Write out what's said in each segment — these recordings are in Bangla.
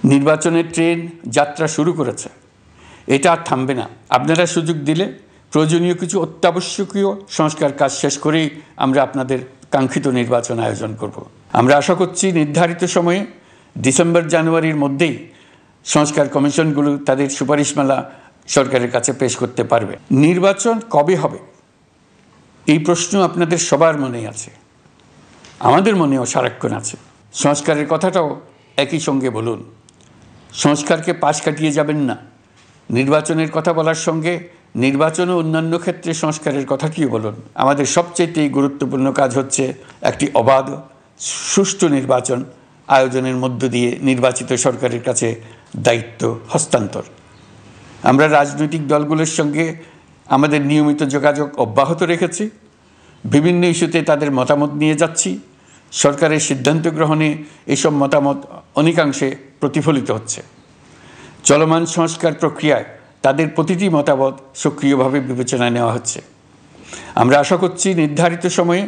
নির্বাচনের ট্রেন যাত্রা শুরু করেছে, এটা আর থামবে না। আপনারা সুযোগ দিলে প্রয়োজনীয় কিছু অত্যাবশ্যকীয় সংস্কার কাজ শেষ করেই আমরা আপনাদের কাঙ্ক্ষিত নির্বাচন আয়োজন করব। আমরা আশা করছি নির্ধারিত সময়ে ডিসেম্বর জানুয়ারির মধ্যেই সংস্কার কমিশনগুলো তাদের সুপারিশমালা সরকারের কাছে পেশ করতে পারবে। নির্বাচন কবে হবে এই প্রশ্ন আপনাদের সবার মনেই আছে, আমাদের মনেও সারাক্ষণ আছে। সংস্কারের কথাটাও একই সঙ্গে বলুন। সংস্কারকে পাশ কাটিয়ে যাবেন না। নির্বাচনের কথা বলার সঙ্গে নির্বাচন ও অন্যান্য ক্ষেত্রে সংস্কারের কথাটিও বলুন। আমাদের সবচেয়ে গুরুত্বপূর্ণ কাজ হচ্ছে একটি অবাধ সুষ্ঠু নির্বাচন আয়োজনের মধ্য দিয়ে নির্বাচিত সরকারের কাছে দায়িত্ব হস্তান্তর। আমরা রাজনৈতিক দলগুলোর সঙ্গে আমাদের নিয়মিত যোগাযোগ অব্যাহত রেখেছি, বিভিন্ন ইস্যুতে তাদের মতামত নিয়ে যাচ্ছি। সরকারের সিদ্ধান্ত গ্রহণে এসব মতামত অনেকাংশে প্রতিফলিত হচ্ছে। চলমান সংস্কার প্রক্রিয়ায় তাদের প্রতিটি মতামত সক্রিয়ভাবে বিবেচনায় নেওয়া হচ্ছে। আমরা আশা করছি নির্ধারিত সময়ে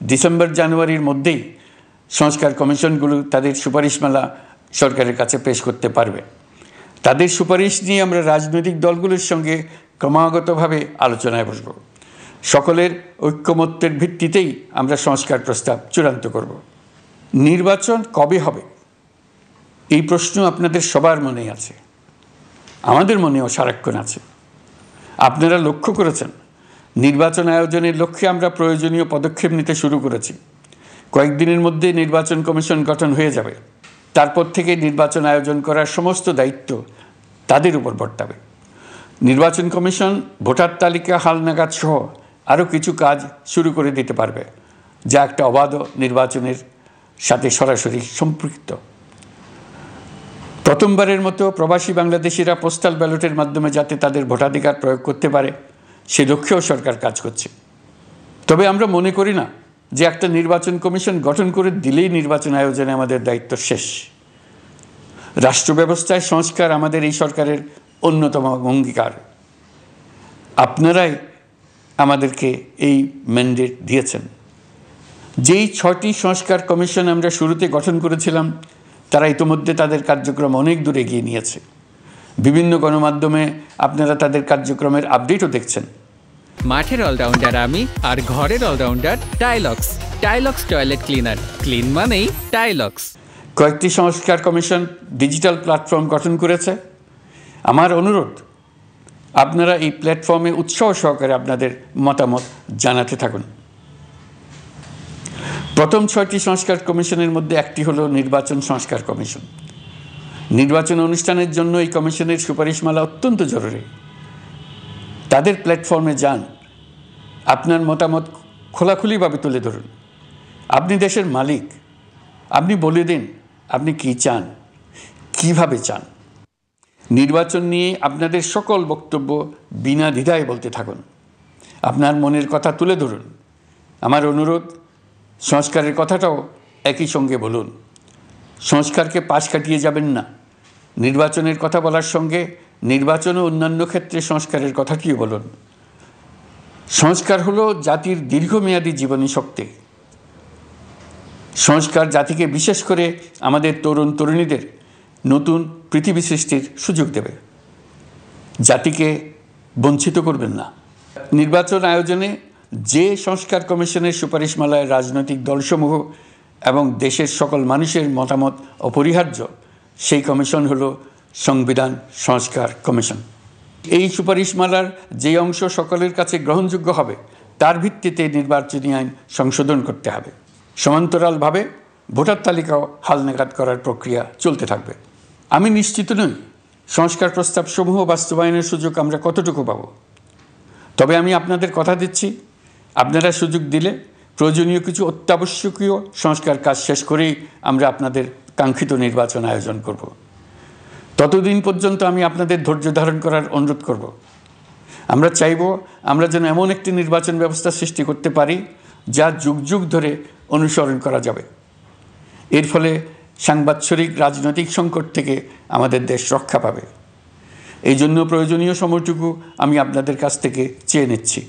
ডিসেম্বর জানুয়ারির মধ্যেই সংস্কার কমিশনগুলো তাদের সুপারিশমালা সরকারের কাছে পেশ করতে পারবে। তাদের সুপারিশ নিয়ে আমরা রাজনৈতিক দলগুলোর সঙ্গে ক্রমাগতভাবে আলোচনায় বসব। সকলের ঐক্যমত্যের ভিত্তিতেই আমরা সংস্কার প্রস্তাব চূড়ান্ত করব। নির্বাচন কবে হবে এই প্রশ্ন আপনাদের সবার মনেই আছে, আমাদের মনেও সারাক্ষণ আছে। আপনারা লক্ষ্য করেছেন নির্বাচন আয়োজনের লক্ষ্যে আমরা প্রয়োজনীয় পদক্ষেপ নিতে শুরু করেছি। কয়েকদিনের মধ্যে নির্বাচন কমিশন গঠন হয়ে যাবে। তারপর থেকে নির্বাচন আয়োজন করার সমস্ত দায়িত্ব তাদের উপর বর্তাবে। নির্বাচন কমিশন ভোটার তালিকা হালনাগাদ সহ আরও কিছু কাজ শুরু করে দিতে পারবে, যা একটা অবাধ নির্বাচনের সাথে সরাসরি সম্পৃক্ত। প্রথমবারের মতো প্রবাসী বাংলাদেশিরা পোস্টাল ব্যালটের মাধ্যমে যাতে তাদের ভোটাধিকার প্রয়োগ করতে পারে সে লক্ষ্যেও সরকার কাজ করছে। তবে আমরা মনে করি না যে একটা নির্বাচন কমিশন গঠন করে দিলেই নির্বাচন আয়োজনে আমাদের দায়িত্ব শেষ। রাষ্ট্র ব্যবস্থায় সংস্কার আমাদের এই সরকারের অন্যতম অঙ্গীকার। আপনারাই আমাদেরকে এই ম্যান্ডেট দিয়েছেন। যেই 6টি সংস্কার কমিশন আমরা শুরুতে গঠন করেছিলাম তারা ইতিমধ্যে তাদের কার্যক্রম অনেক দূর এগিয়ে নিয়েছে। বিভিন্ন গণমাধ্যমে আপনারা তাদের কার্যক্রমের আপডেটও দেখছেন। মাঠের অলরাউন্ডার আমি, আর ঘরের allrounder Tylox. Tylox toilet cleaner, clean মানেই টাইলক্স। কয়েকটি সংস্কার কমিশন ডিজিটাল প্ল্যাটফর্ম গঠন করেছে। আমার অনুরোধ আপনারা এই প্ল্যাটফর্মে উৎসাহ সহকারে আপনাদের মতামত জানাতে থাকুন। প্রথম 6টি সংস্কার কমিশনের মধ্যে একটি হলো নির্বাচন সংস্কার কমিশন। নির্বাচন অনুষ্ঠানের জন্য এই কমিশনের সুপারিশমালা অত্যন্ত জরুরি। তাদের প্ল্যাটফর্মে যান, আপনার মতামত খোলাখুলিভাবে তুলে ধরুন। আপনি দেশের মালিক, আপনি বলে দিন আপনি কী চান, কিভাবে চান। নির্বাচন নিয়ে আপনাদের সকল বক্তব্য বিনা দ্বিধায় বলতে থাকুন। আপনার মনের কথা তুলে ধরুন। আমার অনুরোধ সংস্কারের কথাটাও একই সঙ্গে বলুন। সংস্কারকে পাশ কাটিয়ে যাবেন না। নির্বাচনের কথা বলার সঙ্গে নির্বাচন ও অন্যান্য ক্ষেত্রে সংস্কারের কথাটিও বলুন। সংস্কার হলো জাতির দীর্ঘমেয়াদী জীবনী শক্তি। সংস্কার জাতিকে, বিশেষ করে আমাদের তরুণ তরুণীদের নতুন পৃথিবী সৃষ্টির সুযোগ দেবে। জাতিকে বঞ্চিত করবেন না। নির্বাচন আয়োজনে যে সংস্কার কমিশনের সুপারিশমালায় রাজনৈতিক দলসমূহ এবং দেশের সকল মানুষের মতামত অপরিহার্য, সেই কমিশন হলো সংবিধান সংস্কার কমিশন। এই সুপারিশমালার যে অংশ সকলের কাছে গ্রহণযোগ্য হবে তার ভিত্তিতে নির্বাচনী আইন সংশোধন করতে হবে। সমান্তরালভাবে ভোটার তালিকাও হালনাগাদ করার প্রক্রিয়া চলতে থাকবে। আমি নিশ্চিত নই সংস্কার প্রস্তাবসমূহ বাস্তবায়নের সুযোগ আমরা কতটুকু পাব। তবে আমি আপনাদের কথা দিচ্ছি, আপনারা সুযোগ দিলে প্রয়োজনীয় কিছু অত্যাবশ্যকীয় সংস্কার কাজ শেষ করেই আমরা আপনাদের কাঙ্ক্ষিত নির্বাচন আয়োজন করব। ততদিন পর্যন্ত আমি আপনাদের ধৈর্য ধারণ করার অনুরোধ করব। আমরা চাইব আমরা যেন এমন একটি নির্বাচন ব্যবস্থা সৃষ্টি করতে পারি যা যুগ যুগ ধরে অনুসরণ করা যাবে। এর ফলে সাংবৎসরিক রাজনৈতিক সংকট থেকে আমাদের দেশ রক্ষা পাবে। এই জন্য প্রয়োজনীয় সময়টুকু আমি আপনাদের কাছ থেকে চেয়ে নিচ্ছি।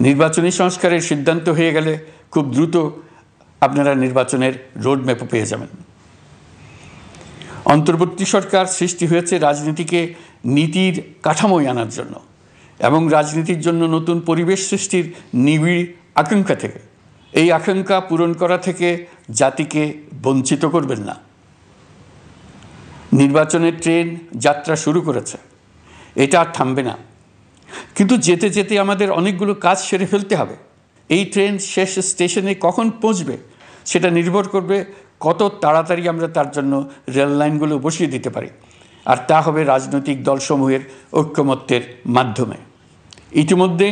নির্বাচনী সংস্কারের সিদ্ধান্ত হয়ে গেলে খুব দ্রুত আপনারা নির্বাচনের রোডম্যাপও পেয়ে যাবেন। অন্তর্বর্তী সরকার সৃষ্টি হয়েছে রাজনীতিকে নীতির কাঠামোয় আনার জন্য এবং রাজনীতির জন্য নতুন পরিবেশ সৃষ্টির নিবিড় আকাঙ্ক্ষা থেকে। এই আকাঙ্ক্ষা পূরণ করা থেকে জাতিকে বঞ্চিত করবেন না। নির্বাচনের ট্রেন যাত্রা শুরু করেছে, এটা আর থামবে না, কিন্তু যেতে যেতে আমাদের অনেকগুলো কাজ সেরে ফেলতে হবে। এই ট্রেন শেষ স্টেশনে কখন পৌঁছবে সেটা নির্ভর করবে কত তাড়াতাড়ি আমরা তার জন্য রেল লাইনগুলো বসিয়ে দিতে পারি, আর তা হবে রাজনৈতিক দলসমূহের ঐক্যমত্যের মাধ্যমে। ইতিমধ্যে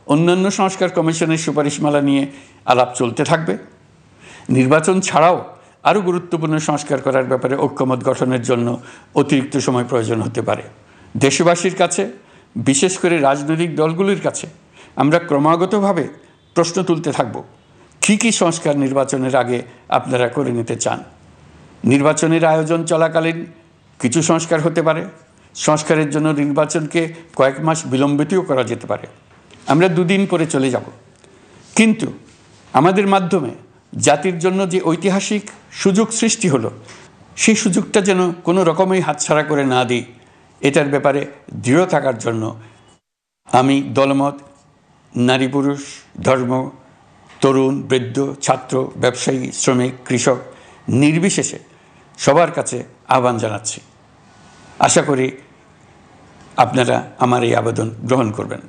অন্যান্য সংস্কার কমিশনের সুপারিশমালা নিয়ে আলাপ চলতে থাকবে। নির্বাচন ছাড়াও আরও গুরুত্বপূর্ণ সংস্কার করার ব্যাপারে ঐক্যমত গঠনের জন্য অতিরিক্ত সময় প্রয়োজন হতে পারে। দেশবাসীর কাছে, বিশেষ করে রাজনৈতিক দলগুলির কাছে আমরা ক্রমাগতভাবে প্রশ্ন তুলতে থাকব, কী কী সংস্কার নির্বাচনের আগে আপনারা করে নিতে চান। নির্বাচনের আয়োজন চলাকালীন কিছু সংস্কার হতে পারে, সংস্কারের জন্য নির্বাচনকে কয়েক মাস বিলম্বিতও করা যেতে পারে। আমরা দুদিন পরে চলে যাব, কিন্তু আমাদের মাধ্যমে জাতির জন্য যে ঐতিহাসিক সুযোগ সৃষ্টি হলো, সেই সুযোগটা যেন কোনো রকমেই হাতছাড়া করে না দিই, এটার ব্যাপারে দৃঢ় থাকার জন্য আমি দলমত, নারী পুরুষ, ধর্ম, তরুণ, বৃদ্ধ, ছাত্র, ব্যবসায়ী, শ্রমিক, কৃষক নির্বিশেষে সবার কাছে আহ্বান জানাচ্ছি। আশা করি আপনারা আমার এই আবেদন গ্রহণ করবেন।